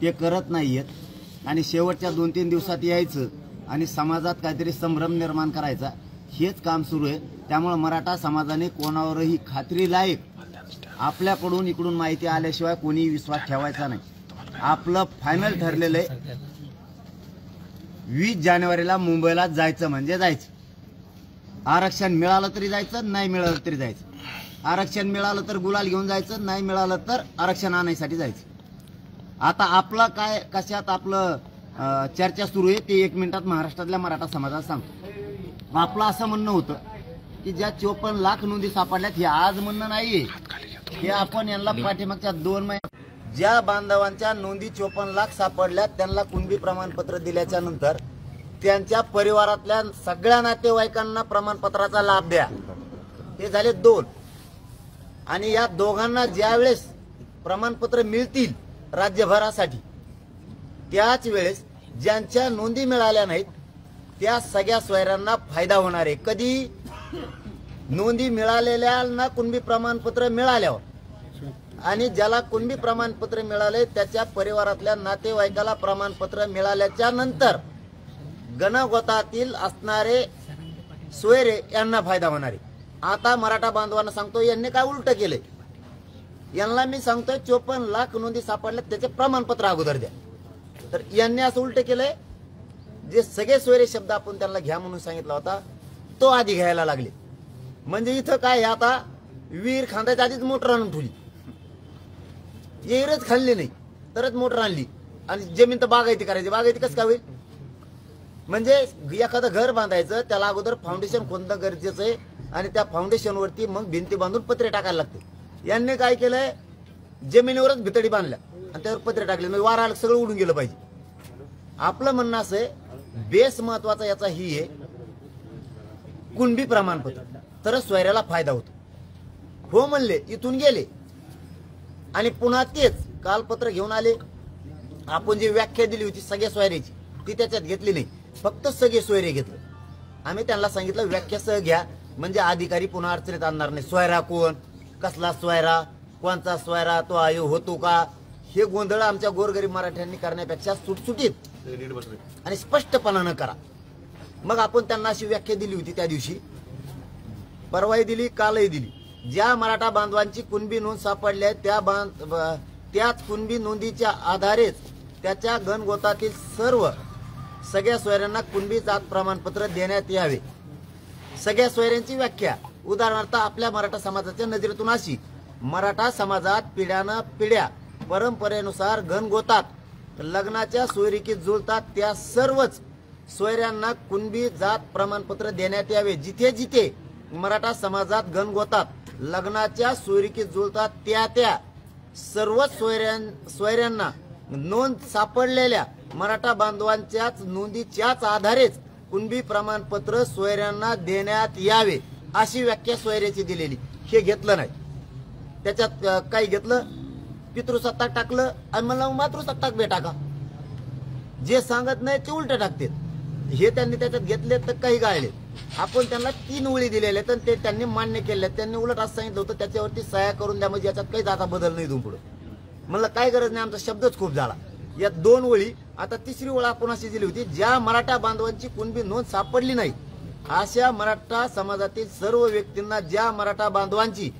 ते करत नाहीयेत आणि शेवटच्या 2-3 दिवसात यायचं आणि समाजात काहीतरी संभ्रम निर्माण करायचा, हेच काम सुरू आहे। त्यामुळे मराठा समाजाने कोणावरही खात्रीलायक आपल्याकडून इकडून माहिती आल्याशिवाय कोणी विश्वास ठेवायचा नाही। आपलं फायनल ठरलेलं आहे 20 जानेवारीला मुंबईला जायचं म्हणजे जायचं। आरक्षण मिळालं तरी जायचं, नाही मिळालं तरी जायचं। आरक्षण मिळालं तर गुलाल घेऊन जायचं, नाही मिळालं तर आरक्षण आणायसाठी जायचं। आता आपलं काय कशात आपलं चर्चा सुरू आहे ते 1 मिनिटात महाराष्ट्रातल्या मराठा समाजाला सांगतो। आपलं असं म्हणणं होतं की ज्या 54 लाख नोंदी सापडल्यात हे आज म्हणणं नाहीये, हे आपण यांना पाठीमागच्या 2 महिन्यात ज्या बांधवांच्या नोंदी 54 लाख सापडल्यात त्यांना कुणबी प्रमाणपत्र दिल्याच्या नंतर त्यांच्या परिवारातल्या सगळ्या नातेवाईकांना प्रमाणपत्राचा लाभ द्या, हे झाले 2। आणि या दोघांना ज्यावेळेस प्रमाणपत्र मिळतील राज्यभरासाठी त्याच वेळेस ज्यांच्या नोंदी मिळाल्या नाहीत त्या सगळ्या सोयऱ्यांना फायदा होणार आहे। कधी? नोंदी मिळालेल्यांना कुणबी प्रमाणपत्र मिळाल्यावर आणि ज्याला कुणबी प्रमाणपत्र मिळाले त्याच्या परिवारातल्या नातेवाईकाला प्रमाणपत्र मिळाल्याच्या नंतर गणगोतातील असणारे सोयरे यांना फायदा होणार आहे। आता मराठा बांधवांना सांगतो यांनी काय उलट केलंय, यांना मी सांगतोय 54 लाख नोंदी सापडल्यात त्याचे प्रमाणपत्र अगोदर द्या, तर यांनी असं उलट केलंय। जे सगळे सोयरे शब्द आपण त्यांना घ्या म्हणून सांगितला होता तो आधी घ्यायला लागले। म्हणजे इथं काय आता विहीर खांदायच्या आधीच मोटर आणून ठेवली, विहीरच खाल्ली नाही तरच मोटर आणली आणि जमीन तर बागायती करायची, बागायती कसं काय होईल? म्हणजे एखादं घर बांधायचं त्याला अगोदर फाउंडेशन खोदणं गरजेचं आहे आणि त्या फाउंडेशनवरती मग भिंती बांधून पत्रे टाकायला लागते। यांनी काय केलंय जमिनीवरच भितडी बांधल्या आणि त्यावर पत्रे टाकले, म्हणजे वारा सगळं उडून गेलं पाहिजे। आपलं म्हणणं असं आहे बेस महत्वाचा याचा ही आहे कुणबी प्रमाणपत्र, तरच सोयऱ्याला फायदा होतो। हो म्हणले इथून गेले आणि पुन्हा तेच कालपत्र घेऊन आले। आपण जी व्याख्या दिली होती सगळ्या सोयऱ्याची ती त्याच्यात घेतली नाही, फक्त सगळे सोयरे घेतले। आम्ही त्यांना सांगितलं व्याख्या सह घ्या म्हणजे अधिकारी पुन्हा अडचणीत आणणार नाही। सोयरा कोण, कसला सोयरा, कोणचा सोयरा, तो आयो होतो का, हे गोंधळ आमच्या गोरगरीब मराठ्यांनी करण्यापेक्षा सुटसुटीत आणि स्पष्टपणानं करा। मग आपण त्यांना अशी व्याख्या दिली होती त्या दिवशी, परवाही दिली कालही दिली। ज्या मराठा बांधवांची कुणबी नोंद सापडली आहे त्याच कुणबी नोंदीच्या आधारेच त्याच्या गणगोतातील सगळ्या सोयऱ्यांना कुणबी जात प्रमाणपत्र देण्यात यावे। सगळ्या सोयऱ्यांची व्याख्या उदाहरणार्थ आपल्या मराठा समाजाच्या नजरेतून अशी, मराठा समाजात पिढ्यानं पिढ्या परंपरेनुसार गणगोतात लग्नाच्या सोयरिकीत जुळतात त्या सर्वच सोयऱ्यांना कुणबी जात प्रमाणपत्र देण्यात यावे। जिथे जिथे मराठा समाजात गणगोतात लग्नाच्या सोयरिकीत जुळतात त्या सर्वच सोयऱ्यांना नोंद सापडलेल्या मराठा बांधवांच्याच नोंदीच्याच आधारेच कुणबी प्रमाणपत्र सोयऱ्यांना देण्यात यावे अशी व्याख्या सोयऱ्याची दिलेली। हे घेतलं नाही, त्याच्यात काही घेतलं पितृसत्ताक टाकलं आणि मला मातृसत्ताक बे टाका, जे सांगत नाही ते उलट टाकते। हे त्यांनी त्याच्यात घेतले तर काही गाळले। आपण त्यांना 3 ओळी दिलेल्या तर ते त्यांनी मान्य केले। त्यांनी उलट असं सांगितलं होतं त्याच्यावरती सह्या करून द्या म्हणजे याच्यात काही आता बदल नाही पुढे। मला काय गरज नाही, आमचा शब्दच खूप झाला। या 2 ओळी आता 3री ओळ आपण अशी दिली होती, ज्या मराठा बांधवांची कुणबी नोंद सापडली नाही अशा मराठा समाजातील सर्व व्यक्तींना ज्या मराठा बांधवांची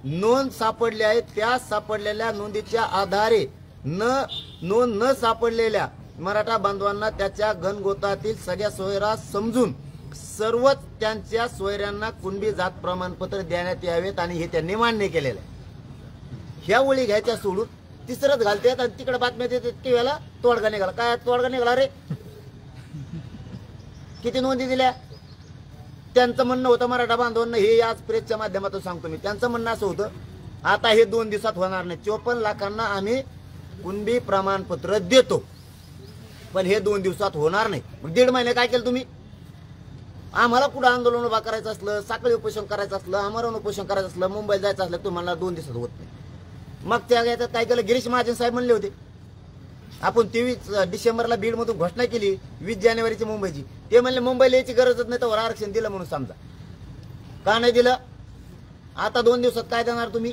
नोंद सापडली आहे त्या सापडलेल्या नोंदीच्या आधारे नोंद न सापडलेल्या मराठा बांधवांना त्याच्या गणगोतातील सगळ्या सोयरा समजून सर्वच त्यांच्या सोयऱ्यांना कुणबी जात प्रमाणपत्र देण्यात यावेत आणि हे त्यांनी मान्य केलेलं आहे। ह्या ओळी घ्यायच्या सोडून तिसरंच घालतात आणि तिकडे बातम्या देतात की वेळेला तोडगा निघाला। काय तोडगा निघाला रे? किती नोंदी दिल्या? त्यांचं म्हणणं होतं मराठा बांधवांना, हे आज प्रेसच्या माध्यमातून सांगतो मी, त्यांचं म्हणणं असं होतं आता हे 2 दिवसात होणार नाही, 54 लाखांना आम्ही कुणबी प्रमाणपत्र देतो पण हे 2 दिवसात होणार नाही। मग 1.5 महिने काय केलं तुम्ही? आम्हाला कुठं आंदोलन उभा करायचं असलं, साखळी उपोषण करायचं असलं, आमरण उपोषण करायचं असलं, मुंबईला जायचं असलं तुम्हाला 2 दिवसात होत नाही। मग त्या याच्यात काय केलं, गिरीश महाजन साहेब म्हणले होते आपण 23 डिसेंबरला बीड मधून घोषणा केली 20 जानेवारीची मुंबईची, ते म्हणले मुंबईला यायची गरजच नाही तर आरक्षण दिलं म्हणून समजा। का नाही दिलं? आता 2 दिवसात काय देणार तुम्ही?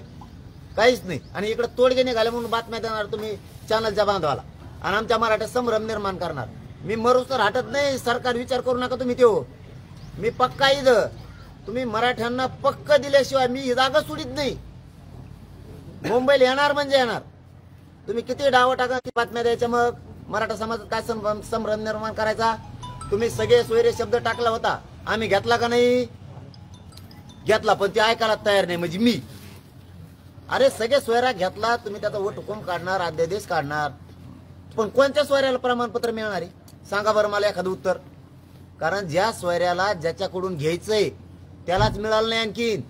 काहीच नाही। आणि इकडे तोडगे निघाले म्हणून बातम्या देणार तुम्ही चॅनलच्या बांधवाला। आणि आमच्या मराठ्यात संभ्रम निर्माण करणार. मी मरूस तर हटत नाही, सरकार विचार करू नका तुम्ही. तो मी पक्का इथं, तुम्ही मराठ्यांना पक्क दिल्याशिवाय मी ही जागा सोडित नाही. मुंबईला येणार म्हणजे येणार. तुम्ही किती डाव टाका, किती बातम्या द्यायच्या, मग मराठा समाजात काय संभ्रम निर्माण करायचा. तुम्ही सगळे सोयरे शब्द टाकला होता, आम्ही घेतला का नाही? घेतला, पण ते ऐकायला तयार नाही. म्हणजे मी अरे सगळे सोयरा घेतला, तुम्ही त्याचा वट हुकूम काढणार, अध्यादेश काढणार, पण कोणत्या सोयऱ्याला प्रमाणपत्र मिळणार आहे सांगा बरं मला एखादं उत्तर. कारण ज्या सोयऱ्याला ज्याच्याकडून घ्यायचंय त्यालाच मिळालं नाही. आणखीन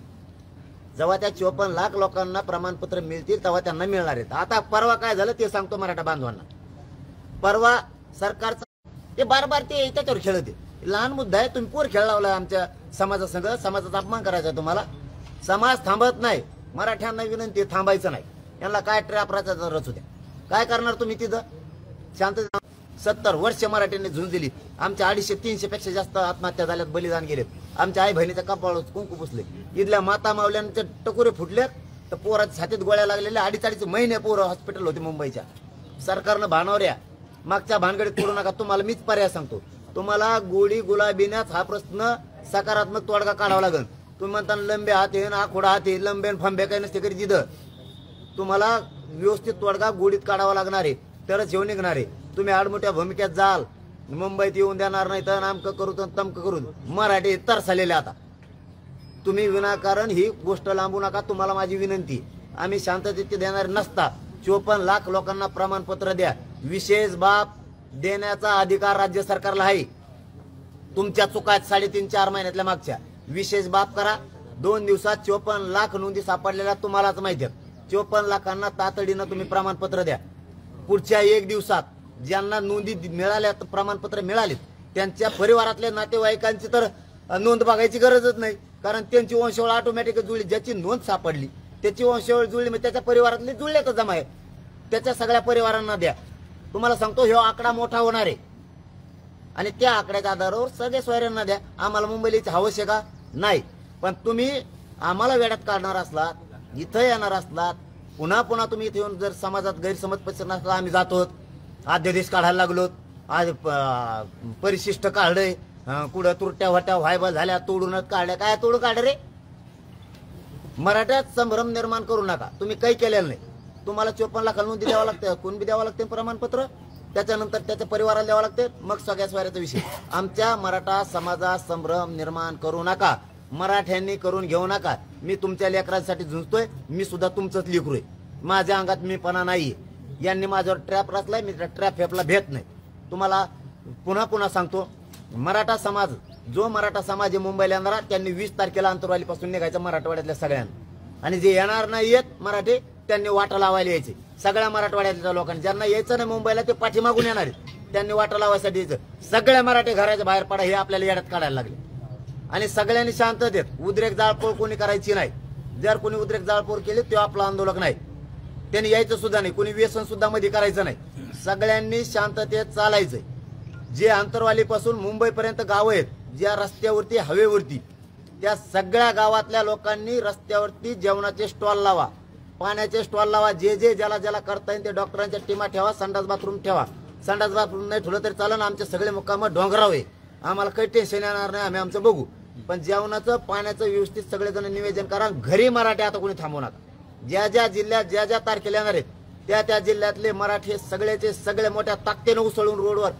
जेव्हा त्या 54 लाख लोकांना प्रमाणपत्र मिळतील तेव्हा त्यांना मिळणार आहेत. आता परवा काय झालं ते सांगतो मराठा बांधवांना. परवा सरकारचं ते बार ते त्याच्यावर खेळत आहे. लहान मुद्दा आहे, तुम्ही पोर खेळ लावला आमच्या समाजासंग. समाजाचा अपमान करायचा तुम्हाला. समाज थांबत नाही. मराठ्यांना विनंती थांबायचं नाही. यांना काय ट्रॅपराचा रच होत्या. काय करणार तुम्ही तिथं शांत. 70 वर्ष मराठ्यांनी झुंज दिली. आमच्या 250-300 पेक्षा जास्त आत्महत्या झाल्यात, बलिदान गेलेत. आमच्या आई बहिणीच्या कपाळावर कुंकू पुसले. इथल्या माता मावल्यांचे टकुरे फुटलेत, तर पोराच्या छातीत गोळ्या लागलेल्या. 2.5 महिने पोरं हॉस्पिटल होते मुंबईच्या. सरकारनं भानावऱ्या मागच्या भानगडीत पडू नका. तुम्हाला मीच पर्याय सांगतो. तुम्हाला गोळी गुलाबीण्यात हा प्रश्न सकारात्मक तोडगा काढावा लागेल. तुम्ही म्हणता लंबे हात आहे, आखोडा हात आहे, लंबे फांबे काही नसते कधी तिथं. तुम्हाला व्यवस्थित तोडगा गोडीत काढावा लागणार आहे, तरच येऊन निघणार आहे. तुम्ही आडमोठ्या भूमिकेत जाल, मुंबईत येऊन देणार नाही तर नामकं करू तर तमकं करू. मराठी तरसलेले आता. तुम्ही विनाकारण ही गोष्ट लांबू नका. तुम्हाला माझी विनंती, आम्ही शांततेत देणार नसता. 54 लाख लोकांना प्रमाणपत्र द्या. विशेष बाब देण्याचा अधिकार राज्य सरकारला आहे. तुमच्या चुका 3.5-4 महिन्यातल्या मागच्या विशेष बाब करा. 2 दिवसात 54 लाख नोंदी सापडलेल्या तुम्हालाच माहिती आहेत. 54 लाखांना तातडीनं तुम्ही प्रमाणपत्र द्या. पुढच्या 1 दिवसात ज्यांना नोंदी मिळाल्या, प्रमाणपत्र मिळाले, त्यांच्या परिवारातल्या नातेवाईकांची तर नोंद बघायची गरजच नाही. कारण त्यांची वंशावळ ऑटोमॅटिक जुळली. ज्याची नोंद सापडली त्याची वंशावळ जुळली, मग त्याच्या परिवारातली जुळले तर जमा आहे. त्याच्या सगळ्या परिवारांना द्या. तुम्हाला सांगतो हे आकडा मोठा होणार आहे आणि त्या आकड्याच्या आधारावर सगळ्या सोयऱ्यांना द्या. आम्हाला मुंबईला हवंच आहे का? नाही. पण तुम्ही आम्हाला वेड्यात काढणार असलात, इथं येणार असलात, पुन्हा तुम्ही इथे येऊन जर समाजात गैरसमज पसरणार असला, आम्ही जातो अध्यादेश काढायला लागलो, आज परिशिष्ट काढलंय, कुठं तुरट्या वाट्या व्हायबल झाल्या, तोडूनच काढल्या. काय तोडून काढ रे? मराठ्यात संभ्रम निर्माण करू नका. तुम्ही काही केलेलं नाही. तुम्हाला 54 लाख नोंदी द्यावं लागतं, कोण बी द्यावं लागते प्रमाणपत्र. त्याच्यानंतर त्याच्या परिवाराला द्यावं लागते. मग सगळ्या स्वाऱ्याचा विषय. आमच्या मराठा समाजात संभ्रम निर्माण करू नका. मराठ्यांनी करून घेऊ नका. मी तुमच्या लेकरांसाठी झुंजतोय. मी सुद्धा तुमचंच लेकरू आहे. माझ्या अंगात मीपणा नाही. यांनी माझ्यावर ट्रॅप रचलाय, मी त्या ट्रॅपला भेट नाही. तुम्हाला पुन्हा सांगतो, मराठा समाज, जो मराठा समाज आहे मुंबईला येणारा, त्यांनी 20 तारखेला अंतरवालीपासून निघायचं मराठवाड्यातल्या सगळ्यांना. आणि जे येणार नाही येत मराठी, त्यांनी वाटा लावायला यायचे. सगळ्या मराठवाड्यातल्या लोकांनी. ज्यांना यायचं नाही मुंबईला ते पाठीमागून येणार आहेत, त्यांनी वाटा लावायसाठी यायचं. सगळ्या मराठी घराच्या बाहेर पडा, हे आपल्याला येड्यात काढायला लागले. आणि सगळ्यांनी शांत देत. उद्रेक जाळपोळ कोणी करायची नाही. जर कोणी उद्रेक जाळपोळ केली ते आपलं आंदोलक नाही. त्यांनी यायचं सुद्धा नाही. कोणी व्यसन सुद्धा मध्ये करायचं नाही. सगळ्यांनी शांततेत चालायचंय. जे आंतरवालीपासून मुंबईपर्यंत गाव आहेत, ज्या रस्त्यावरती हवेवरती, त्या सगळ्या गावातल्या लोकांनी रस्त्यावरती जेवणाचे स्टॉल लावा, पाण्याचे स्टॉल लावा. जे ज्याला करता येईल ते डॉक्टरांच्या टीमा ठेवा. संडास बाथरूम ठेवा. संडास बाथरूम नाही ठेवलं तरी चालेल. आमचे सगळे मुक्काम डोंगराव आहे. आम्हाला काही टेन्शन येणार नाही. आम्ही आमचं बघू. पण जेवणाचं पाण्याचं व्यवस्थित सगळेजण नियोजन करा. घरी मराठी आता कोणी थांबवू नका. ज्या जिल्ह्यात ज्या तारखेला येणार आहेत त्या जिल्ह्यातले मराठी सगळ्याचे सगळे मोठ्या ताकदीनं उसळून रोडवर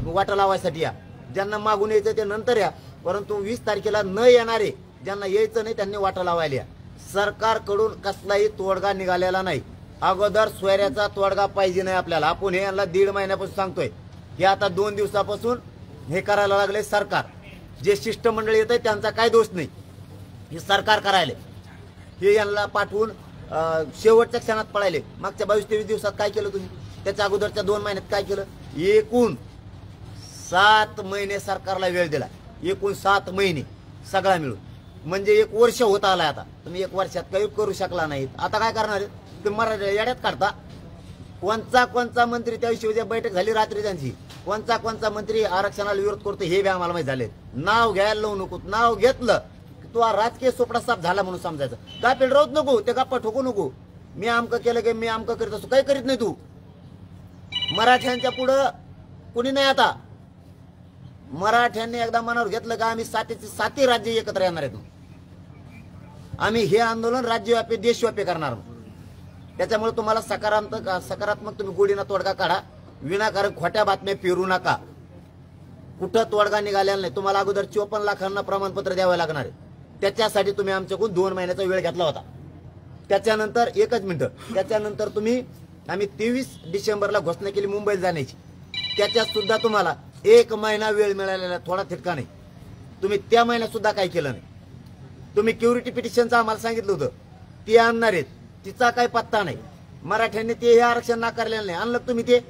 वाटा लावायसाठी या. ज्यांना मागून यायचं ते नंतर या. परंतु 20 तारखेला न येणारे, ज्यांना यायचं नाही, त्यांनी वाटा लावायला या. सरकारकडून कसलाही तोडगा निघालेला नाही. अगोदर सोयऱ्याचा तोडगा पाहिजे नाही आपल्याला. आपण हे यांना 1.5 महिन्यापासून सांगतोय. हे आता 2 दिवसापासून हे करायला लागले सरकार. जे शिष्टमंडळ येत आहे त्यांचा काय दोष नाही. हे सरकार करायले. हे यांना पाठवून शेवटच्या क्षणात पळायले. मागच्या 22-23 दिवसात काय केलं तुम्ही? त्याच्या अगोदरच्या 2 महिन्यात काय केलं? एकूण 7 महिने सरकारला वेळ दिला. एकूण 7 महिने सगळा मिळून, म्हणजे 1 वर्ष होत आलाय. आता तुम्ही 1 वर्षात काही करू शकला नाहीत. आता काय करणार? तुम्ही मराठी येड्यात काढता. कोणचा मंत्री, त्या दिवशी बैठक झाली रात्री त्यांची, कोणचा मंत्री आरक्षणाला विरोध करतो हे बी आम्हाला माहिती झाले. नाव घ्यायला लावू नको. नाव घेतलं तू राजकीय सोपडा साफ झाला म्हणून समजायचं. काय पेलरवत नको, ते गप्पा ठोकू नको. मी आमकं केलं की मी आमकं करीत असतो. काही करीत नाही तू. मराठ्यांच्या पुढं कुणी नाही आता. मराठ्यांनी एकदा मनावर घेतलं का आम्ही साती राज्य एकत्र येणार आहेत. आम्ही हे आंदोलन राज्यव्यापी देशव्यापी करणार. त्याच्यामुळे तुम्हाला सकारात्मक तुम्ही गोडीना तोडगा काढा. विनाकारण खोट्या बातम्या पेरू नका. कुठं तोडगा निघालेला नाही. तुम्हाला अगोदर 54 लाखांना प्रमाणपत्र द्यावं लागणार आहे. त्याच्यासाठी तुम्ही आमच्याकडून 2 महिन्याचा वेळ घेतला होता. त्याच्यानंतर एकच मिनिट, त्याच्यानंतर आम्ही 23 डिसेंबरला घोषणा केली मुंबईला जाण्याची. त्याच्यात सुद्धा तुम्हाला 1 महिना वेळ मिळालेला थोडा तितका नाही. तुम्ही त्या महिन्यात सुद्धा काही केलं नाही. तुम्ही क्युरिटी पिटिशनचं आम्हाला सांगितलं होतं, ती आणणार आहेत, तिचा काही पत्ता नाही. मराठ्यांनी ते हे आरक्षण नाकारलेलं नाही. आणलं तुम्ही ते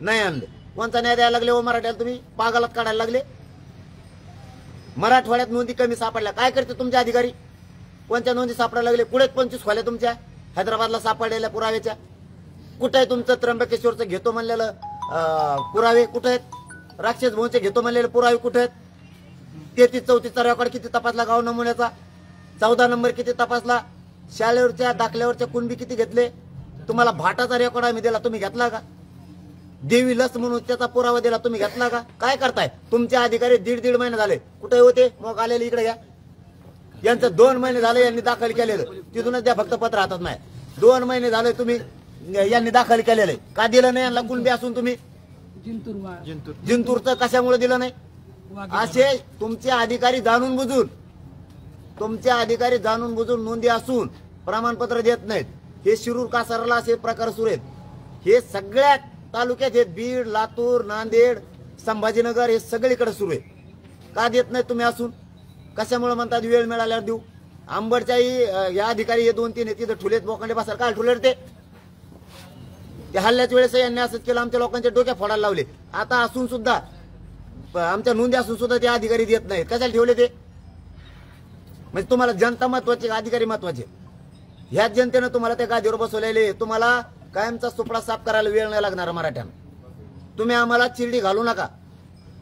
नाही आणलं. कोणता न्याय द्यायला लागले हो मराठ्याला? तुम्ही पागलात काढायला लागले. मराठवाड्यात नोंदी कमी सापडल्या. काय करते तुमचे अधिकारी? कोणत्या नोंदी सापडायला लागले? कुठे 25 खोल्या तुमच्या हैदराबादला सापडलेल्या पुराव्याच्या? कुठे आहे तुमचं त्र्यंबकेश्वरचं घेतो म्हणलेलं पुरावे? कुठे आहेत? राक्षस भाऊचे घेतो म्हणलेले पुरावे कुठे आहेत? 33-34चा रेकॉर्ड किती तपासला? गाव नमुन्याचा 14 नंबर किती तपासला? शाळेवरच्या दाखल्यावरच्या कुणबी किती घेतले? तुम्हाला भाटाचा रेकॉर्ड आम्ही दिला, तुम्ही घेतला का? देवी लस म्हणून त्याचा पुरावा दिला, तुम्ही घेतला का? काय करताय? तुमचे अधिकारी 1.5 महिने झाले कुठे होते? मग आलेले इकडे घ्या. यांचं 2 महिने झाले यांनी दाखल केलेलं. तिथूनच द्या फक्त पत्र हातात नाही. 2 महिने झाले तुम्ही यांनी दाखल केलेलं आहे. का दिलं नाही यांना? कुणबी असून तुम्ही जिंतूरचं कशामुळे दिलं नाही? असे तुमचे अधिकारी जाणून बुजून नोंदी असून प्रमाणपत्र देत नाहीत. हे शिरूर कासारला असे प्रकार सुरू आहेत. हे सगळ्या तालुक्यात आहेत. बीड, लातूर, नांदेड, संभाजीनगर हे सगळीकडे सुरू आहे. का देत नाही तुम्ही असून? कशामुळे म्हणतात वेळ मिळाल्यावर देऊ? आंबडच्याही या अधिकारी हे 2-3 आहेत तिथं ठुलेत बोकांडे बसार. काय ठुलेत ते हल्ल्याच्या वेळेस यांनी असंच केलं, आमच्या लोकांच्या डोक्या फोडायला लावले. आता असून सुद्धा आमच्या नोंदी असून सुद्धा ते अधिकारी देत नाहीत. कशाला ठेवले ते? म्हणजे तुम्हाला जनता महत्वाची, अधिकारी महत्वाचे? ह्याच जनतेनं तुम्हाला त्या गादीवर बसवलेले. तुम्हाला कायमचा सुपडा साफ करायला वेळ नाही लागणार मराठ्यांना. तुम्ही आम्हाला चिरडी घालू नका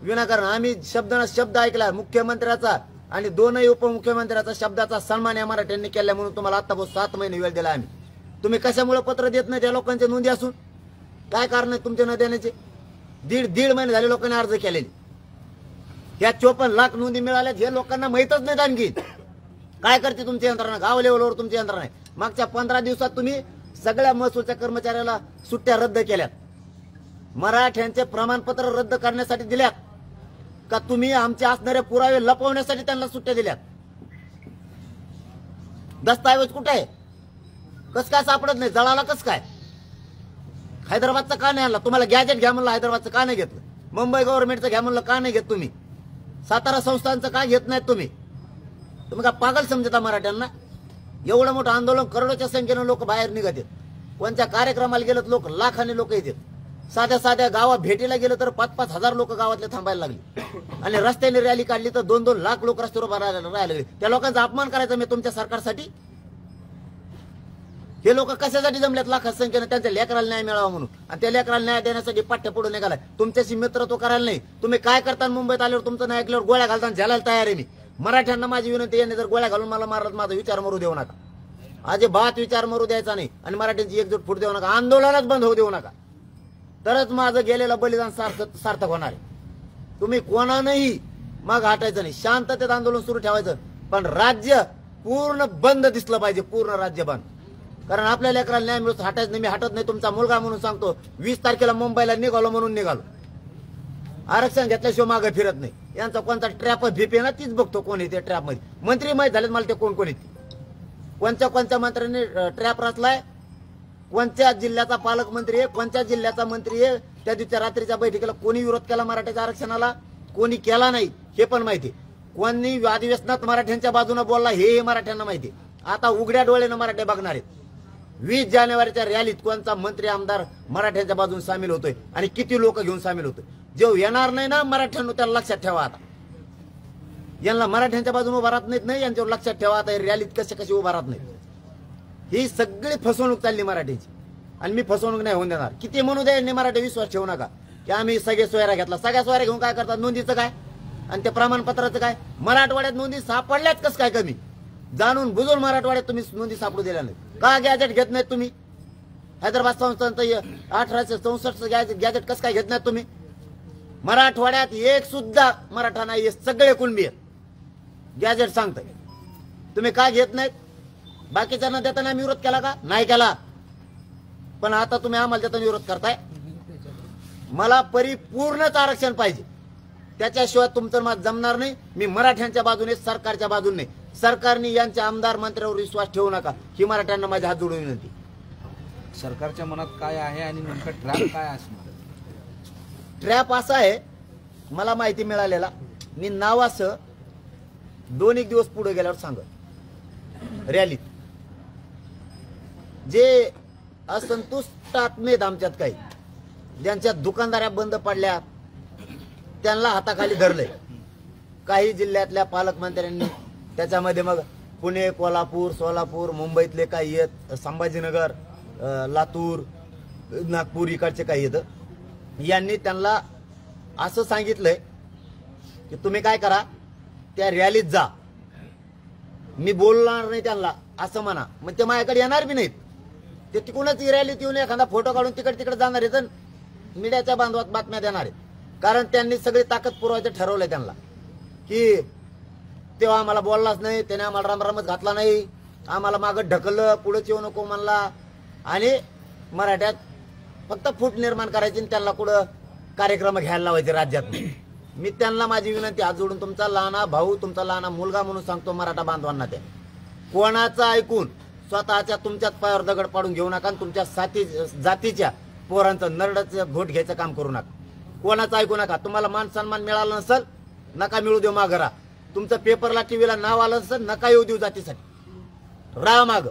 विनाकारण. आम्ही शब्द ऐकला मुख्यमंत्र्याचा आणि 2 उपमुख्यमंत्र्याचा शब्दाचा सन्मान या मराठ्यांनी केला म्हणून तुम्हाला आता 7 महिने वेळ दिला आम्ही. तुम्ही कशामुळे पत्र देत नाही त्या लोकांच्या नोंदी असून? काय कारण आहे तुमच्या न देण्याचे? 1.5 महिने झाले लोकांनी अर्ज केलेले. या 54 लाख नोंदी मिळाल्यात हे लोकांना माहीतच नाहीत. आणखी काय करते तुमची यंत्रणा? गाव लेवलवर तुमची यंत्रणा आहे. मागच्या 15 दिवसात तुम्ही सगळ्या महसूलच्या कर्मचाऱ्याला सुट्ट्या रद्द केल्यात. मराठ्यांचे प्रमाणपत्र रद्द करण्यासाठी दिल्यात का तुम्ही आमचे असणारे पुरावे लपवण्यासाठी त्यांना सुट्ट्या दिल्यात? दस्तऐवज कुठे आहे? कस काय सापडत नाही? जळाला कस काय? हैदराबादचं का नाही आणला? तुम्हाला गॅजेट घ्या म्हणलं, हैदराबादचं का नाही घेतलं? मुंबई गव्हर्नमेंटचं घ्या म्हणलं, का नाही घेत तुम्ही? सातारा संस्थांचं का घेत नाहीत तुम्ही? तुम्ही का पागल समजता मराठ्यांना? एवढं मोठं आंदोलन, करोडोच्या संख्येनं लोक बाहेर निघतात. कोणत्या कार्यक्रमाला गेलं लोक लाखांनी लोक येतात. साध्या गावात भेटीला गेलं तर 5-5 हजार लोक गावातले थांबायला लागले. आणि रस्त्याने रॅली काढली तर 2-2 लाख लोक रस्त्यावर राहायला लागले. त्या लोकांचा अपमान करायचा मी तुमच्या सरकारसाठी? हे लोक कशासाठी जमल्यात लाखात संख्येनं? त्यांच्या लेकराला न्याय मिळावा म्हणून. आणि त्या लेकराला न्याय देण्यासाठी पाठ्य पुढे निघालाय. तुमच्याशी मित्रत्व करायला नाही. तुम्ही काय करता? मुंबईत आल्यावर तुमचं नाही ऐकल्यावर गोळ्या घालताना झेलायला तयार आहे मी. मराठ्यांना माझी विनंती, यांनी जर गोळ्या घालून मला मारत माझा विचार मरू देऊ नका. अजिबात विचार मरू द्यायचा नाही. आणि मराठ्यांची एकजूट फूट देऊ नका. आंदोलनच बंद होऊ देऊ नका. तरच माझं गेलेलं बलिदान सार्थक होणार आहे. तुम्ही कोणानंही मग हटायचं नाही. शांततेत आंदोलन सुरू ठेवायचं. पण राज्य पूर्ण बंद दिसलं पाहिजे. पूर्ण राज्य बंद. कारण आपल्या लेकराला न्याय मिळतो. हटायचं नाही. मी हटत नाही. तुमचा मुलगा म्हणून सांगतो. 20 तारखेला मुंबईला निघालो म्हणून निघालो. आरक्षण घेतल्याशिवाय मागे फिरत नाही. यांचा कोणता ट्रॅप भीपी ना तीच बघतो कोण येते ट्रॅप मध्ये. मंत्री माहीत झालेत मला ते कोण येते. कोणत्या मंत्र्यांनी ट्रॅप रचलाय? कोणत्या जिल्ह्याचा पालकमंत्री आहे? कोणत्या जिल्ह्याचा मंत्री आहे? त्या दिवशी रात्रीच्या बैठकीला कोणी विरोध केला मराठ्याच्या आरक्षणाला? कोणी केला नाही हे पण माहिती. कोणी अधिवेशनात मराठ्यांच्या बाजूने बोलला हे मराठ्यांना माहिती. आता उघड्या डोळ्यानं मराठे बघणार आहेत. 20 जानेवारीच्या रॅलीत कोणता मंत्री आमदार मराठ्यांच्या बाजून सामील होतोय आणि किती लोक घेऊन सामील होतोय? जो येणार नाही ना मराठ्यांनो त्याला लक्षात ठेवा. आता यांना मराठ्यांच्या बाजून उभा राहत नाहीत नाही. यांच्यावर लक्षात ठेवा. आता रॅलीत कसे उभा राहत नाहीत. ही सगळी फसवणूक चालली मराठ्यांची. आणि मी फसवणूक नाही होऊन देणार. किती म्हणू द्या यांनी मराठी विश्वास ठेवू नका की आम्ही सगळे सोयरा घेतला. सगळ्या सोयरा घेऊन काय करतात? नोंदीचं काय आणि त्या प्रमाणपत्राचं काय? मराठवाड्यात नोंदी सापडल्यात कस काय कमी? जाणून बुजून मराठवाड्यात तुम्ही नोंदी सापडू दिल्या नाही. का गॅजेट घेत नाहीत तुम्ही? हैदराबाद संस्थांचं 1864 गॅजेट कसं काय घेत नाही तुम्ही? मराठवाड्यात एक सुद्धा मराठा नाही, सगळे कुणबी आहेत. गॅजेट सांगतंय, तुम्ही काय घेत नाहीत? बाकीच्यांना देताना आम्ही विरोध केला का? नाही केला. पण आता तुम्ही आम्हाला देताना विरोध करताय. मला परिपूर्णच आरक्षण पाहिजे, त्याच्याशिवाय तुमचं मत जमणार नाही. मी मराठ्यांच्या बाजूने, सरकारच्या बाजूने नाही. सरकारने यांच्या आमदार मंत्र्यावर विश्वास ठेवू नका, ही मराठ्यांना माझ्या हात जोडून विनंती. सरकारच्या मनात काय आहे आणि नेमका ट्रॅप काय असणार? ट्रॅप असा आहे, मला माहिती मिळालेला, मी नावासह 2-1 दिवस पुढे गेल्यावर सांगत. रॅलीत जे असंतुष्ट आत्मेत आमच्यात काही, ज्यांच्या दुकानदाऱ्या बंद पडल्या, त्यांना हाताखाली धरलंय काही जिल्ह्यातल्या पालकमंत्र्यांनी. त्याच्यामध्ये मग पुणे, कोल्हापूर, सोलापूर, मुंबईतले काही आहेत, संभाजीनगर, लातूर, नागपूर इकडचे काही येतं. यांनी त्यांना असं सांगितलंय की तुम्ही काय करा, त्या रॅलीत जा, मी बोलणार नाही त्यांना असं म्हणा. मग ते माझ्याकडे येणार बी नाहीत. ते तिकडूनच रॅलीत येऊन एखादा फोटो काढून तिकडे जाणार आहेत, मीडियाच्या बांधवात बातम्या देणार आहेत. कारण त्यांनी सगळी ताकद पुरवायचं ठरवलंय त्यांना, की तेव्हा आम्हाला बोललाच नाही, त्याने आम्हाला रामरामच घातला नाही, आम्हाला मागं ढकललं, पुढेच येऊ नको म्हणला, आणि मराठ्यात फक्त फूट निर्माण करायची आणि त्यांना कुठं कार्यक्रम घ्यायला लावायचे राज्यात. मी त्यांना माझी विनंती हात जोडून, तुमचा लहाना भाऊ, तुमचा लहाना मुलगा म्हणून सांगतो मराठा बांधवांना, त्या कोणाचं ऐकून स्वतःच्या तुमच्याच पायावर दगड पाडून घेऊ नका आणि तुमच्या जातीच्या पोरांचं नरडाचं घोट घ्यायचं काम करू नका. कोणाचं ऐकू नका. तुम्हाला मान सन्मान मिळाला नसेल, नका मिळू देऊ माघारा. तुमचं पेपरला टीव्हीला नाव आलं नसेल, नका येऊ देऊ जातीसाठी, राहा माग,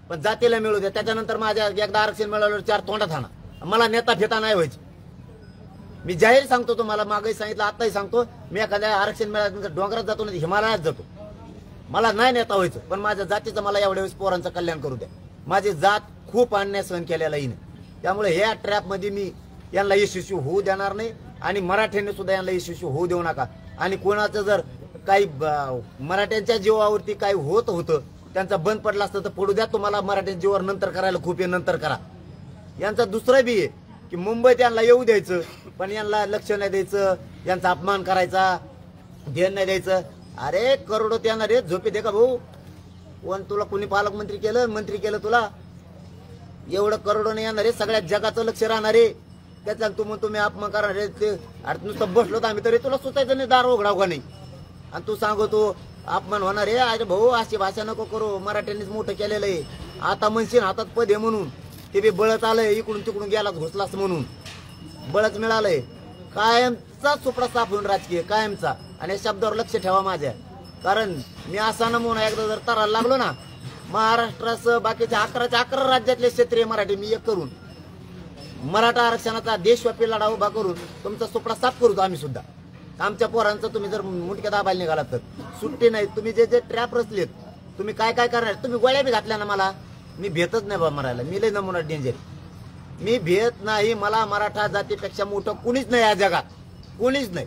पण जातीला मिळू द्या. त्याच्यानंतर माझ्या एकदा आरक्षण मिळालं 4 तोंडात आणा. मला नेता फेता नाही व्हायची. मी जाहीर सांगतो तुम्हाला, मागही सांगितलं, आताही सांगतो, मी एखाद्या आरक्षण मिळाल्यानंतर डोंगरात जातो, नाही हिमालयात जातो. मला नाही नेता व्हायचं, पण माझ्या जातीचं मला एवढ्या वेळेस पोरांचं कल्याण करू द्या. माझी जात खूप अन्याय सहन केलेला येईन. त्यामुळे ह्या ट्रॅपमध्ये मी यांना यशस्वी होऊ देणार नाही, आणि मराठ्यांनी सुद्धा यांना यशस्वी होऊ देऊ नका. आणि कोणाचं जर काही मराठ्यांच्या जीवावरती काही होतं, त्यांचा बंद पडला असतं तर पडू द्या. तुम्हाला मराठ्यांच्या जीवावर नंतर करायला खूप आहे, नंतर करा. यांचा दुसरं बी आहे की मुंबईत यांना येऊ द्यायचं, पण यांना लक्ष नाही द्यायचं, यांचा अपमान करायचा, ध्यान नाही द्यायचं. अरे करोडो येणार रे, झोपे दे का भाऊ? कोण तुला कुणी पालकमंत्री केलं, मंत्री केलं तुला? एवढं करोडो नाही येणार रे, सगळ्या जगाचं लक्ष राहणार आहे. त्याच्या तुम्ही अपमान करणार रे. ते नुसतं बसलो तर आम्ही, तरी तुला सुचायचं नाही, दार उघडाव का नाही? आणि तू सांगतो अपमान होणार आहे. अरे भाऊ, अशी भाषा नको करू, मराठ्यांनीच मोठं केलेलं आहे. आता म्हणशील हातात पद आहे म्हणून, ते बी बळच आलंय, इकडून तिकडून गेलाच घुसलास म्हणून बळच मिळालंय. कायमचा सुपडा साफ होऊन राजकीय, कायमचा. आणि या शब्दावर लक्ष ठेवा माझ्या, कारण मी असा नमुना एकदा जर तरायला लागलो ना, महाराष्ट्रासह बाकीच्या 11 राज्यातले क्षेत्रीय मराठी मी एक करून मराठा आरक्षणाचा देशव्यापी लढा उभा करून तुमचा सुपडा साफ करू आम्ही सुद्धा. आमच्या पोरांचं तुम्ही जर मुंडक्या दाबायला निघालात तर सुट्टी नाही. तुम्ही जे ट्रॅप रचलेत, तुम्ही काय करणार? तुम्ही गोळ्या बी घातल्या ना, मला मी भेटच नाही बा मरायला. मी लय नमुना डेंजर, मी भेट नाही. मला मराठा जातीपेक्षा मोठं कुणीच नाही या जगात, कुणीच नाही.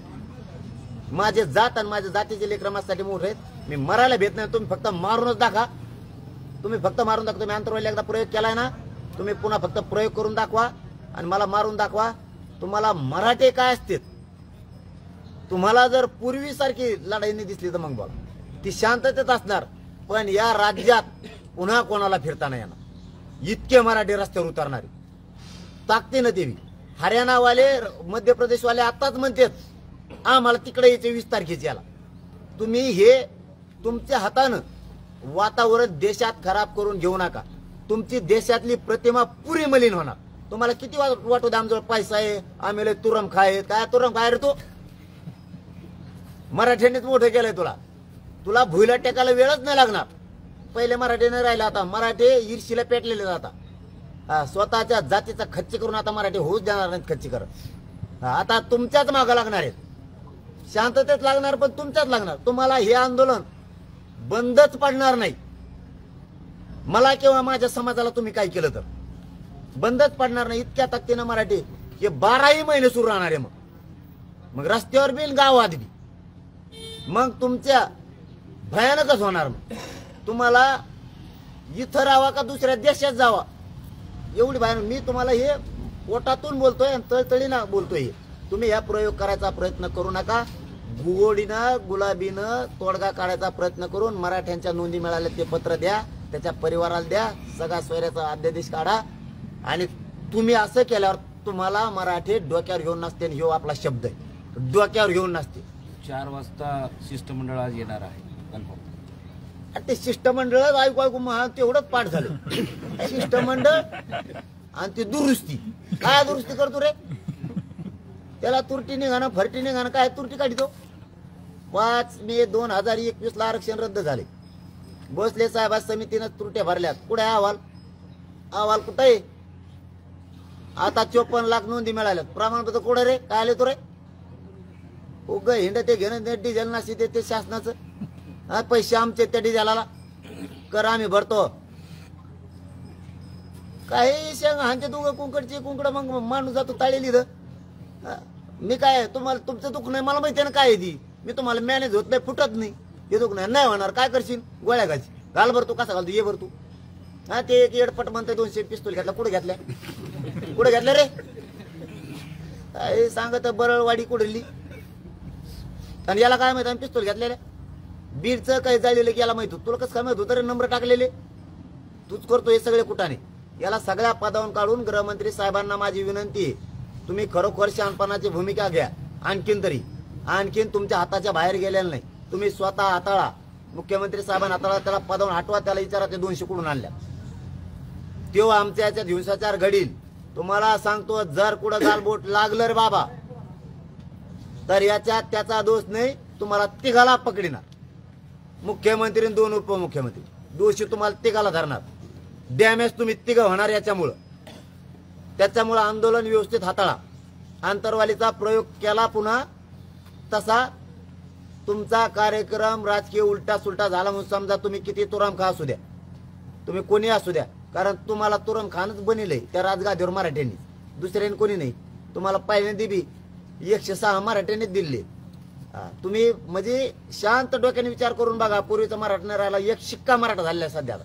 माझे जात आणि माझ्या जातीचे लेकरं माझ्यासाठी मोठे आहेत. मी मरायला भेट नाही. तुम्ही फक्त मारूनच दाखवा, तुम्ही फक्त मारून दाखवा. तुम्ही आंतरवाली एकदा प्रयोग केलाय ना, तुम्ही पुन्हा फक्त प्रयोग करून दाखवा आणि मला मारून दाखवा. तुम्हाला मराठे काय असते, तुम्हाला जर पूर्वीसारखी लढाई नाही दिसली तर मग बघा, ती शांततेत असणार. पण या राज्यात पुन्हा कोणाला फिरता नाही येणार, इतके मराठी रस्त्यावर उतरणारे ताकदीनं देवी. हरियाणावाले, मध्य प्रदेशवाले आताच म्हणतात आम्हाला तिकडे यायचे 20 तारखेचे याला. तुम्ही हे तुमच्या हातानं वातावरण देशात खराब करून घेऊ नका. तुमची देशातली प्रतिमा पुरी मलिन होणार. तुम्हाला किती वाटू द्या आमजवळ पैसा आहे, आम्ही लय तुरम खाय. काय तुरम खाय रे तू? मराठ्यांनीच मोठं केलंय तुला. तुला भुईला टेकायला वेळच नाही लागणार. पहिले मराठी नाही राहिला, आता मराठे ईर्षीला पेटलेले जातात. स्वतःच्या जातीचा खच्ची करून आता मराठी होऊच देणार नाहीत खच्ची करत. आता तुमच्याच मागं लागणार आहेत, शांततेत लागणार, पण तुमच्याच लागणार. तुम्हाला हे आंदोलन बंदच पडणार नाही. मला किंवा माझ्या समाजाला तुम्ही काय केलं तर बंदच पडणार नाही. इतक्या ताकदीनं मराठी हे 12ही महिने सुरू राहणार आहे. मग रस्त्यावर बी गावात बी मग तुमच्या भयानकच होणार. मग तुम्हाला इथं राहावा का दुसऱ्या देशात जावा एवढी बाहेर मी तुम्हाला हे पोटातून बोलतोय आणि तळतळीनं बोलतोय. तुम्ही या प्रयोग करायचा प्रयत्न करू नका. गुगोडीनं गुलाबीनं तोडगा काढायचा प्रयत्न करून मराठ्यांच्या नोंदी मिळाल्या ते पत्र द्या, त्याच्या परिवाराला द्या, सगळा सोयऱ्याचा अध्यादेश काढा. आणि तुम्ही असं केल्यावर तुम्हाला मराठी डोक्यावर घेऊन नसते. आणि ह्यो आपला शब्द आहे, डोक्यावर घेऊन नसते. 4 वाजता शिष्टमंडळ आज येणार आहे कन्फर्म. ते शिष्टमंडळ ऐकू ऐकू तेवढंच पाठ झालं. शिष्टमंडळ आणि ती दुरुस्ती. काय दुरुस्ती करतो रे? त्याला तुरटी निघाणं फरटी निघाणं काय तुरटी काढतो. 5 मे 2021 ला आरक्षण रद्द झाले. भोसले साहेब समितीनं त्रुट्या भरल्यात. कुठे अहवाल? अहवाल कुठे आहे? आता 54 लाख नोंदी मिळाल्यात. प्रमाणपत्र कुठे रे? काय आले तो रे? उग हिंड ते घेणं डिझेल नाशी देते शासनाचं. पैसे आमचे त्या डिझेलाला कर आम्ही भरतो. काही शेंग हांचे दुग कुंकडचे कुंकड मग माणूस जातो ताळेली. मी काय तुम्हाला तुमचं दुःख नाही मला माहिती आहे ना काय ती. मी तुम्हाला मॅनेज होत नाही, फुटत नाही. हे दुःख नाही होणार. काय करशील? गोळ्या घालची घाल भरतो. कसा घालतो? ये भरतो. हा ते एक एडपट म्हणते 200 पिस्तूल घेतला. कुठे घेतल्या? कुठे घेतल्या रे? काय सांगत बरळवाडी कुठली. आणि याला काय माहित आम्ही पिस्तूल घेतलेल्या? बीडचं काही जाळलेलं की याला माहित होतं. तुला कसं काय माहित होतं रे? नंबर टाकलेले तूच करतो हे सगळे कुठाने. याला सगळ्या पदावरून काढून गृहमंत्री साहेबांना माझी विनंती आहे, तुम्ही खरोखर शहाणपणाची भूमिका घ्या. आणखीन तुमच्या हाताच्या बाहेर गेलेलं नाही. तुम्ही स्वतः हाताळा. मुख्यमंत्री साहेबांना हाताळा. त्याला पदावरून हटवा. त्याला विचारा ते 200 कुठून आणल्या. तेव्हा आमच्या याच्यात हिंसाचार घडील. तुम्हाला सांगतो जर कुठं गालबोट लागलं रे बाबा तर याच्यात त्याचा दोष नाही. तुम्हाला तिघाला पकडिणार. मुख्यमंत्री आणि 2 उपमुख्यमंत्री दोषी तुम्हाला तिघाला धरणार. डॅमेज तुम्ही तिघ होणार त्याच्यामुळे आंदोलन व्यवस्थित हाताळा. आंतरवालीचा प्रयोग केला पुन्हा तसा तुमचा कार्यक्रम राजकीय उलटा सुलटा झाला म्हणून समजा. तुम्ही किती तुरमखा असू द्या, तुम्ही कोणी असू द्या, कारण तुम्हाला तुरमखानच बनिलंय त्या राजगादीवर मराठ्यांनी. दुसऱ्याने कोणी नाही. तुम्हाला पहिल्यांदा बी 106 मराठ्यांनीच दिले. तुम्ही म्हणजे शांत डोक्याने विचार करून बघा. पूर्वीचा मराठा नाही राहिला, एक शिक्का मराठा झालेला सध्या.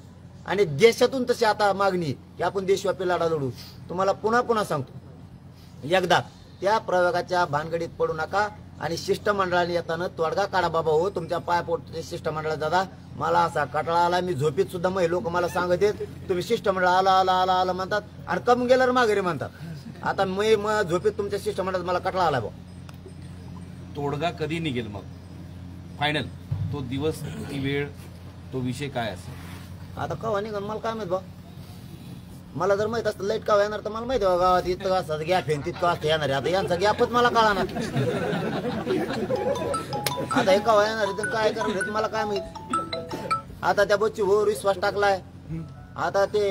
आणि देशातून तशी आता मागणी की आपण देशव्यापी लढा लढू. तुम्हाला पुन्हा सांगतो एकदा त्या प्रयोगाच्या भानगडीत पडू नका. आणि शिष्टमंडळाने येताना तोडगा काढा बाबा. हो तुमच्या पायपोटचे शिष्टमंडळ दादा मला असा कटाळा आला. मी झोपीत सुद्धा मग लोक मला सांगत येत तुम्ही शिष्टमंडळ आला म्हणतात आणि कम गेल्यावर माघारी म्हणतात. आता मी झोपीत तुमच्या शिष्टमंडळात मला कटाळा आला. तोडगा कधी निघेल मग फायनल? तो दिवस, ती वेळ, तो विषय काय असेल? आता कवा निघाल मला काय माहित बा. मला जर माहित असतं लाईट कवा येणार तर मला माहिती गावात इतकं असं गॅप आहे तितकं असतं येणार आहे. आता यांचा गॅपच मला कळणार. आता हे कवा येणार आहे तर काय करणार मला काय माहित. आता त्या बच्ची हो विश्वास टाकलाय. आता ते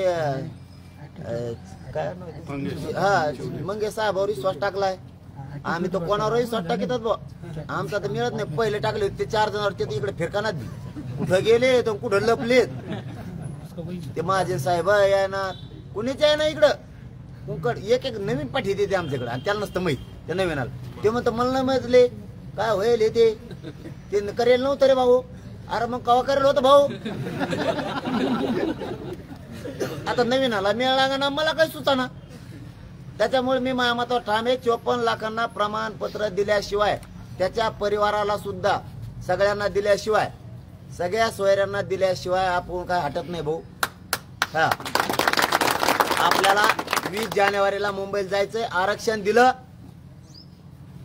काय मंगेश साहेबावर विश्वास टाकलाय. आम्ही तो कोणावर विश्वास टाकीतात बा. आमचा तर मिळत नाही. पहिले टाकले ते 4 जण ते इकडे फिरकानात कुठं गेले तर कुठं लपलेत. ते माझे साहेब आहे ना कुणीच आहे ना इकडं कुंकड एक नवीन पाठी देते आमच्याकडे. आणि त्याला नसतं माहित. ते नवीन आलं ते म्हणतं मला नाही माहितले काय होईल ते करेल नव्हतं रे भाऊ. अरे मग कवा करेल होतं भाऊ. आता नवीन आला मिळाला ना मला काही सुचाना. त्याच्यामुळे मी माझ्या मतावर ठाम आहे. 54 लाखांना प्रमाणपत्र दिल्याशिवाय त्याच्या परिवाराला सुद्धा सगळ्यांना दिल्याशिवाय सगळ्या सोयऱ्यांना दिल्याशिवाय आपण काय हटत नाही भाऊ. हा आपल्याला 20 जानेवारीला मुंबईला जायचंय. आरक्षण दिलं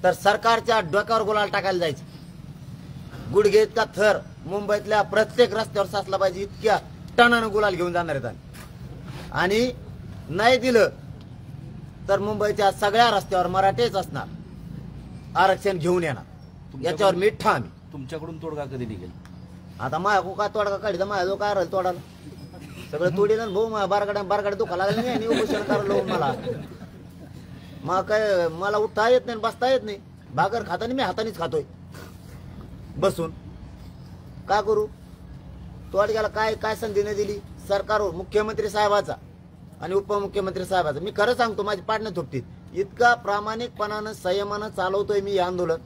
तर सरकारच्या डोक्यावर गुलाल टाकायला जायचं. गुडघे इतका थर मुंबईतल्या प्रत्येक रस्त्यावर साचला पाहिजे इतक्या टनानं गुलाल घेऊन जाणार आहेत. आणि नाही दिलं तर मुंबईच्या सगळ्या रस्त्यावर मराठेच असणार. आरक्षण घेऊन येणार याच्यावर मी ठाम. तुमच्याकडून तोडगा कधी निघेल? आता माझ्या काय तोडगा काढी माझ्या जो काय राहील तोडाला सगळं तोडील भाऊ. बारगाड्या दुखा लागला नाही आणि उपोषण करायला मला. मग काय मला उठता येत नाही बसता येत नाही. भाकर खाताना मी हातानेच खातोय बसून. काय करू? तोडग्याला काय संधी नाही दिली सरकारवर मुख्यमंत्री साहेबाचा आणि उपमुख्यमंत्री साहेबाचा. मी खरं सांगतो माझी पाडणं थोपतीत. इतका प्रामाणिकपणानं संयमानं चालवतोय मी हे आंदोलन.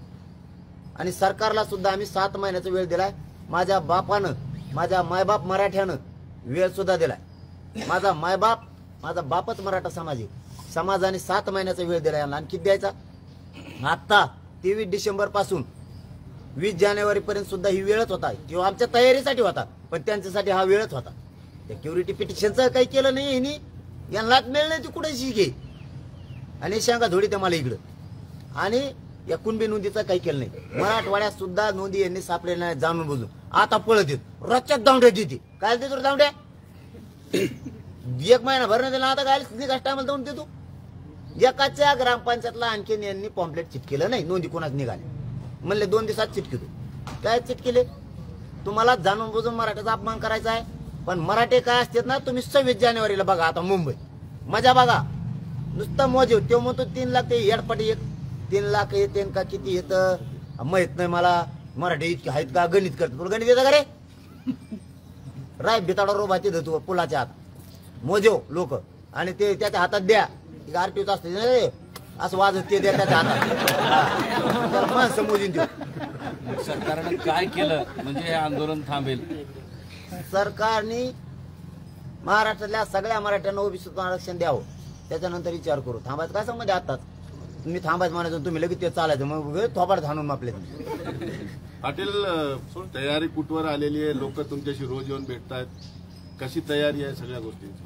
आणि सरकारला सुद्धा आम्ही 7 महिन्याचा वेळ दिलाय. माझ्या बापानं माझ्या मायबाप मराठ्यानं वेळ सुद्धा दिलाय. माझा मायबाप माझा बापच मराठा समाज आहे. समाजाने 7 महिन्याचा वेळ दिला यांना. आणि किती द्यायचा? आता 23 डिसेंबर पासून 20 जानेवारी पर्यंत सुद्धा ही वेळच होता. किंवा आमच्या तयारीसाठी होता, पण त्यांच्यासाठी हा वेळच होता. सिक्युरिटी पिटिशनचं काही केलं नाही यांनी. यांनाच मिळलं ती कुठे शिके आणि शेंगा धोडी त्या मला इकडं. आणि या कुणबी नोंदीचं काही केलं नाही. मराठवाड्यात सुद्धा नोंदी यांनी सापडलेल्या नाही जाणून बुजून. आता पळत येत रच्च्यात दावड्या देते. काय देतो रे दावड्या? 1 महिना भरणं दिला. आता काय निघास टायमाला जाऊन देतो. एकाच्या ग्रामपंचायतला आणखीन यांनी पॉम्पलेट चिटकेलं नाही. नोंदी कोणाच निघाले म्हणले 2 दिवसात चिटकितो. काय चिटकेले? तुम्हाला जाणून बुजून मराठ्याचा अपमान करायचा आहे. पण मराठे काय असतात ना, तुम्ही 26 जानेवारीला बघा. आता मुंबई मजा बघा. नुसतं मोजे तो म्हणतो 3 लाख ते येडपाटी येत. 3 लाख येते का किती येतं माहित नाही मला. मराठी इतके आहेत का? गणित करतो. तुला गणित येतं का रे? राय बिताडा रोबा तिथं तू पुलाच्या हात मोजो लोक. आणि ते त्याच्या हातात द्या. आरटीओच असते असं वाजत ते द्या त्याच्या हातात. माणसं मोजून देऊ. सरकारनं काय केलं म्हणजे हे आंदोलन थांबेल? सरकारने महाराष्ट्रातल्या सगळ्या मराठ्यांना ओबीसीतून आरक्षण द्यावं. त्याच्यानंतर विचार करू. थांबायचं काय संबंध आताच? तुम्ही थांबायचं म्हणायचं, तुम्ही लगेच ते चालायचं. मग थोपाड धानून मापले. पाटील, तयारी कुठवर आलेली आहे? लोक तुमच्याशी रोज येऊन भेटतात. कशी तयारी आहे सगळ्या गोष्टींची?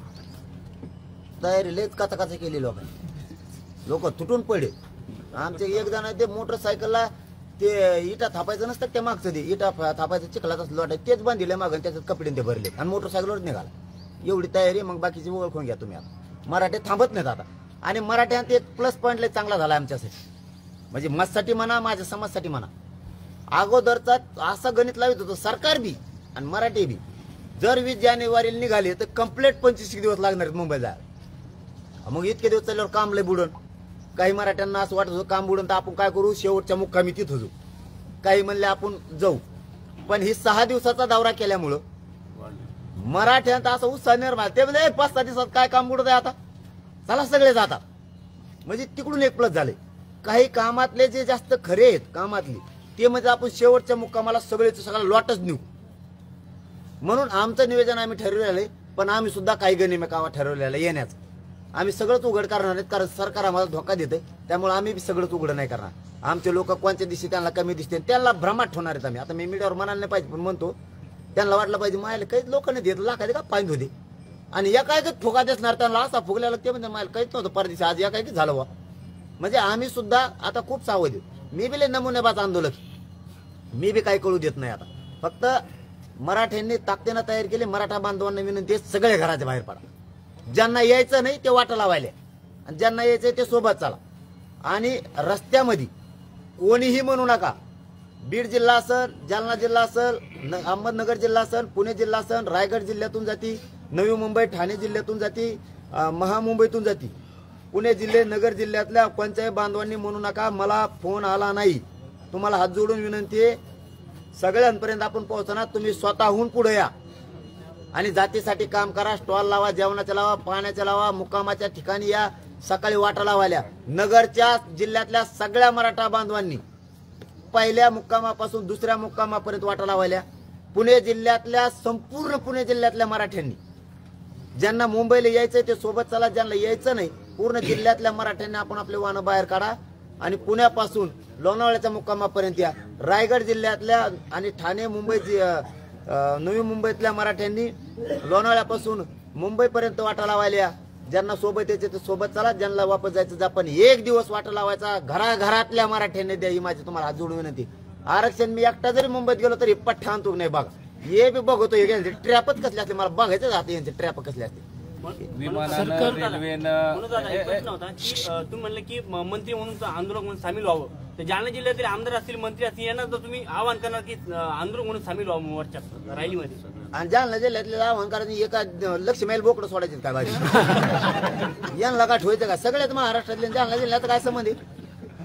तयारी लेच काचा केली लोकांनी. लोक तुटून पडले. आमचे एक जण ते मोटरसायकलला ते इटा थापायचं नसतं त्या मागचं ते इटा थापायचं चिखलाच लोट आहे तेच बांधिले मागं. त्याच्यात कपडे ते भरले आणि मोटरसायकलवर निघाला. एवढी तयारी. मग बाकीची ओळखून घ्या तुम्ही. आता मराठी थांबत नाहीत आता. आणि मराठ्यांत एक प्लस पॉईंट लय चांगला झाला आमच्यासाठी. म्हणजे मस्साठी म्हणा, माझ्या समाजासाठी म्हणा. अगोदरचा असं गणित लावित होतं सरकार बी आणि मराठी बी. जर 20 जानेवारीला निघाले तर कंप्लीट 25 दिवस लागणार आहेत मुंबईला जायला. मग इतके दिवस चालल्यावर काम लय बुडून. काही मराठ्यांना असं वाटत होतं काम बुडून तर आपण काय करू, शेवटच्या मुक्कामी तिथं जाऊ. काही म्हणले आपण जाऊ. पण ही 6 दिवसाचा दौरा केल्यामुळं मराठ्यांचा असं उत्साह निर्माण. ते म्हणजे 5-6 दिवसात काय काम बुडत आहे आता, चला सगळे जातात. म्हणजे तिकडून एक प्लस झाले. काही कामातले जे जास्त खरे आहेत कामातले ते म्हणजे आपण शेवटच्या मुक्कामाला सगळ्याला लॉटच नेऊ. म्हणून आमचं नियोजन आम्ही ठरवलेलं आहे. पण आम्ही सुद्धा काही गनिमी कामात ठरवलेलं येण्याचं. आम्ही सगळंच उघड करणार आहेत, कारण सरकार आम्हाला धोका देते. त्यामुळे आम्ही सगळंच उघड नाही करणार. आमचे लोक कोणत्या दिवशी त्यांना कमी दिसते त्यांना भ्रमात ठेवणार आहेत आम्ही. आता मी मीडियावर म्हणायला नाही पाहिजे, पण म्हणतो त्यांना वाटलं पाहिजे मायला काही लोकांनी देत लाखाचे का पाहिजे होते. आणि या काय ठोका देसणार त्यांना असा फुगल्याला ते म्हणजे मायला काहीच नव्हतं परदेशी. आज या काय झालं वा. म्हणजे आम्ही सुद्धा आता खूप सावध आहे. मी बी नमुनेबाज आंदोलक. मी बी काही कळू देत नाही. आता फक्त मराठ्यांनी ताकदीनं तयार केली. मराठा बांधवांना विनंती आहे, सगळे घराच्या बाहेर पडा. ज्यांना यायचं नाही ते वाटा लावायला आणि ज्यांना यायचंय ते सोबत चला. आणि रस्त्यामध्ये कोणीही म्हणू नका. बीड जिल्हा असेल, जालना जिल्हा असेल, अहमदनगर जिल्हा असेल, पुणे जिल्हा असेल, रायगड जिल्ह्यातून जाती, नवी मुंबई ठाणे जिल्ह्यातून जाती, महामुंबईतून जाती. पुणे जिल्हे नगर जिल्ह्यातल्या कोणत्याही बांधवांनी म्हणू नका मला फोन आला नाही. तुम्हाला हात जोडून विनंती आहे, सगळ्यांपर्यंत आपण पोहोचणार. तुम्ही स्वतःहून पुढे या आणि जातीसाठी काम करा. स्टॉल लावा, जेवणाच्या लावा, पाण्याच्या लावा, मुक्कामाच्या ठिकाणी या. सकाळी वाटा लावायला नगरच्या जिल्ह्यातल्या सगळ्या मराठा बांधवांनी पहिल्या मुक्कामापासून दुसऱ्या मुक्कामापर्यंत वाटा लावायला. पुणे जिल्ह्यातल्या संपूर्ण पुणे जिल्ह्यातल्या मराठ्यांनी ज्यांना मुंबईला यायचंय ते सोबत चला. ज्यांना यायचं नाही पूर्ण जिल्ह्यातल्या मराठ्यांनी आपण आपले वाहनं बाहेर काढा आणि पुण्यापासून लोणावळ्याच्या मुक्कामापर्यंत या. रायगड जिल्ह्यातल्या आणि ठाणे मुंबई नवी मुंबईतल्या मराठ्यांनी लोणावळ्यापासून मुंबईपर्यंत वाटा लावायला या. ज्यांना सोबत यायचे ते सोबत चला. ज्यांना वापस जायचं आपण 1 दिवस वाटा लावायचा घराघरातल्या मराठ्यांनी द्या. ही माझी तुम्हाला हात जोडून विनंती. आरक्षण मी एकटा जरी मुंबईत गेलो तरी पठ्ठा आणतो नाही बघा. हे बी बघतो यांचे ट्रॅपच कसले असते मला बघायचं जाते. यांचे ट्रॅप कसले असते. विमानानं रेल्वेनं तुम्ही म्हणलं की मंत्री म्हणून आंदोलक म्हणून सामील व्हावं. तर जालना जिल्ह्यातील आमदार असतील, मंत्री असतील यांना तर तुम्ही आवाहन करणार की आंदोलक म्हणून सामील व्हावं मोर्चा रॅलीमध्ये. आणि जालना जिल्ह्यातले आव्हान करायचं एका लक्ष मैल बोकडं सोडायचे काय बाजू यांना का ठेवायचं का. सगळ्यात महाराष्ट्रातले जालना जिल्ह्यात काय संबंध आहे.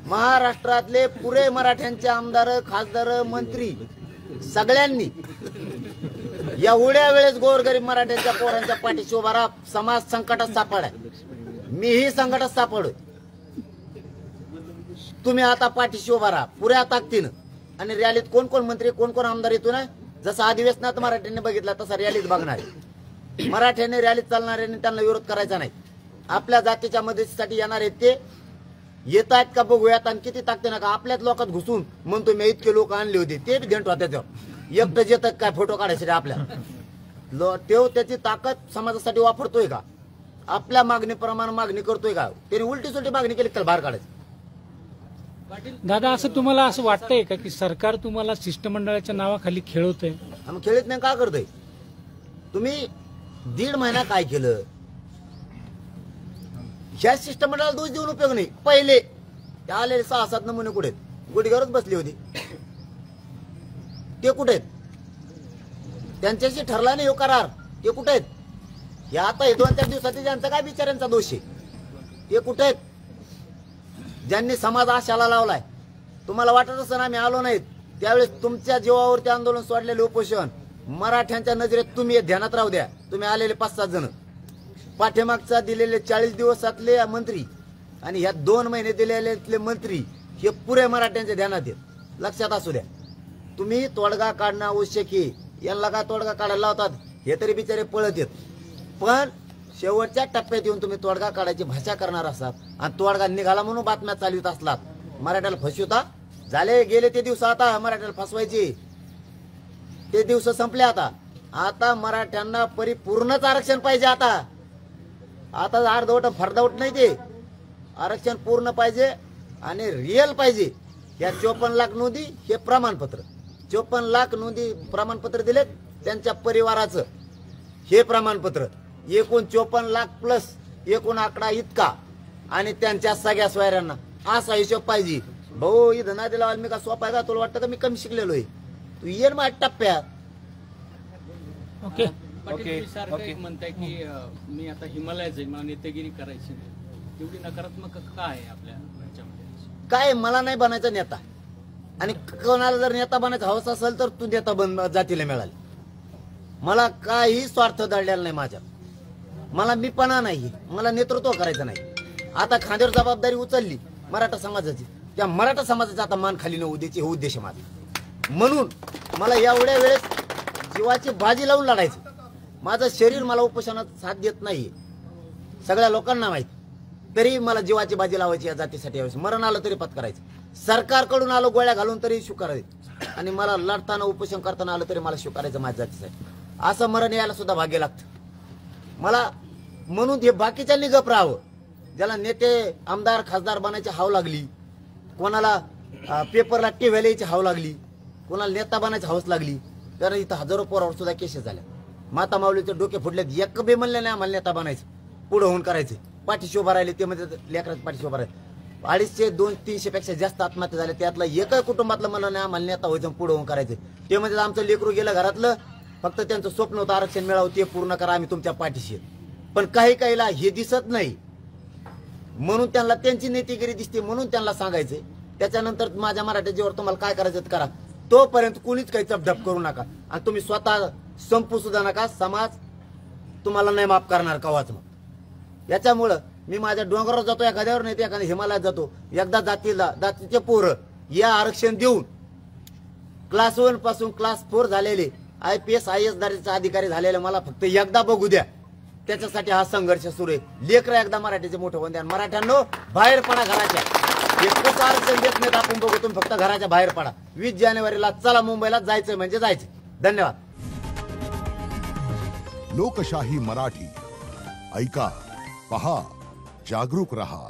महाराष्ट्रातले पुरे मराठ्यांचे आमदार, खासदार, मंत्री सगळ्यांनी एवढ्या वेळेस गोरगरीब मराठ्यांच्या पोरांच्या पाठीशी उभा राहा. समाज संकटात सापडाय. मीही संकटात सापडोय. तुम्ही आता पाठीशी उभा राहा पुऱ्या ताकदीनं. आणि रॅलीत कोण कोण मंत्री कोण कोण आमदार येतो ना, जसं अधिवेशनात मराठ्यांनी बघितला तसा रॅलीत बघणार. मराठ्यांनी रॅलीत चालणाऱ्यांनी त्यांना विरोध करायचा नाही. आपल्या जातीच्या मदतीसाठी येणार आहेत ते येत आहेत का बघूयात आणि किती ताकते नका आपल्याच लोकात घुसून म्हणतो मी इतके लोक आणले होते ते बी देणतो त्याच्यावर एकटं येतात काय फोटो काढायचे आपल्या तेव त्याची ताकद समाजासाठी वापरतोय का आपल्या मागणीप्रमाणे मागणी करतोय का त्याने उलटी सुलटी मागणी केली त्याला बाहेर काढायचं. दादा असं तुम्हाला असं वाटतंय का की सरकार तुम्हाला शिष्टमंडळाच्या नावाखाली खेळवतंय? आम्ही खेळत नाही का करतोय तुम्ही 1.5 महिना काय केलं ह्या शिष्टमंडळाला दोष देऊन उपयोग नाही. पहिले ते आलेले 6-7 नमुने कुठे आहेत? गुढीघरच बसली होती ते कुठे आहेत? त्यांच्याशी ठरला नाही हो करार ते कुठे आहेत? हे आता हे 2-4 दिवसाचे ज्यांचा काय बिचाऱ्यांचा दोष आहे ते कुठे आहेत? ज्यांनी समाज आशाला लावलाय तुम्हाला वाटत असं ना आम्ही आलो नाहीत त्यावेळेस तुमच्या जीवावरती आंदोलन सोडलेले उपोषण मराठ्यांच्या नजरेत तुम्ही हे ध्यानात राहू द्या. तुम्ही आलेले 5-7 जण पाठीमागचा दिलेले 40 दिवसातले मंत्री आणि ह्या 2 महिने दिलेले मंत्री हे पुरे मराठ्यांच्या ध्यानात आहेत. लक्षात असू द्या तुम्ही तोडगा काढणं आवश्यक आहे. यांना काय तोडगा काढायला लावतात हे तरी बिचारे पळत येत पण शेवटच्या टप्प्यात येऊन तुम्ही तोडगा काढायची भाषा करणार असाल आणि तोडगा निघाला म्हणून बातम्या चालवित असलात मराठ्याला फसवता झाले गेले ते दिवस आता मराठ्याला फसवायचे ते दिवस संपले. आता मराठ्यांना परिपूर्णच आरक्षण पाहिजे. आता अर्धवट फरदावट नाही ते आरक्षण पूर्ण पाहिजे आणि रिअल पाहिजे. या 54 लाख नोंदी हे प्रमाणपत्र 54 लाख नोंदी प्रमाणपत्र दिलेत त्यांच्या परिवाराचं हे प्रमाणपत्र एकूण 54 लाख प्लस एकूण आकडा इतका आणि त्यांच्या सगळ्या सोयऱ्यांना असा हिशोब पाहिजे. भाऊ इथं ना दिला मी का सोपा आहे का तुला वाटतं का मी कमी शिकलेलो आहे तू येईल माझ्या टप्प्यात. ओके ओके म्हणताय की मी आता हिमालयात जाईल मला नेतेगिरी करायची एवढी नकारात्मक काय आहे आपल्या ह्याच्यामध्ये? काय मला नाही बनायचा नेता आणि कोणाला जर नेता बनायचा हवस असेल तर तू नेता बन जातीला मिळाली. मला काही स्वार्थ दडलेला नाही माझ्या मला मीपणा नाही मला नेतृत्व करायचं नाही. आता खांद्यावर जबाबदारी उचलली मराठा समाजाची त्या मराठा समाजाचा आता मान खाली न द्यायची हे उद्देश माझा. म्हणून मला एवढ्या वेळेस जीवाची बाजी लावून लढायचं. माझं शरीर मला उपोषणात साथ देत नाही सगळ्या लोकांना माहित तरी मला जीवाची बाजी लावायची या जातीसाठी यावेळेस मरण आलं तरी पत्करायचं. सरकारकडून आलो गोळ्या घालून तरी स्वीकारायचं आणि मला लढताना उपोषण करताना आलं तरी मला स्वीकारायचं माझ्या जातीसाठी. असं मरण यायला सुद्धा भाग्य लागतं मला. म्हणून हे बाकीच्यांनी गप राहावं. ज्याला नेते आमदार खासदार बनायची हाव लागली कोणाला पेपरला टीव्हीला यायची हाव लागली कोणाला नेता बनायची हावस लागली तर इथं हजारो पोरावर सुद्धा केसेस झाल्या. माता माऊलीचे डोके फुटलेत एक बी म्हणले नाही आम्हाला नेता बनायचं पुढे होऊन करायचं. पाठीशी उभा राहिले ते म्हणजे लेकरात पाठीशी उभा राहिले 250-300 पेक्षा जास्त आत्महत्या झाल्या त्यातलं एकही कुटुंबातलं म्हणलं नाही आम्हाला नेता व्हायचं पुढे होऊन करायचं. ते म्हणजे आमचं लेकरू गेलं घरातलं फक्त त्यांचं स्वप्न होतं आरक्षण मिळावं ते पूर्ण करा आम्ही तुमच्या पाठीशी. पण काही काहीला हे दिसत नाही म्हणून त्यांना त्यांची नेतेगिरी दिसते म्हणून त्यांना सांगायचंय. त्याच्यानंतर माझ्या मराठा जीवावर तुम्हाला काय करायचं करा तोपर्यंत कुणीच काही चपढप करू नका आणि तुम्ही स्वतः संपू सुद्धा नका. समाज तुम्हाला नाही माफ करणार कवाच. मग याच्यामुळं मी माझ्या डोंगरावर जातो एखाद्यावर नाही एखाद्या हिमालयात जातो. एकदा जातीचे पोरं या आरक्षण देऊन क्लास 1 पासून क्लास 4 झालेले IPS IAS दर्जाचे अधिकारी झालेले मला फक्त एकदा बघू द्या. त्याच्यासाठी हा संघर्ष सुरू आहे. लेकरं एकदा मराठीचे मोठं होऊन द्या. मराठ्यांनो बाहेर पडा घराच्या एकच आरक्षण देत नाहीत आपण बघू तुम्ही फक्त घराच्या बाहेर पडा. 20 जानेवारीला चला मुंबईला जायचं म्हणजे जायचं. धन्यवाद. लोकशाही मराठी ऐका पहा जागरूक रहा.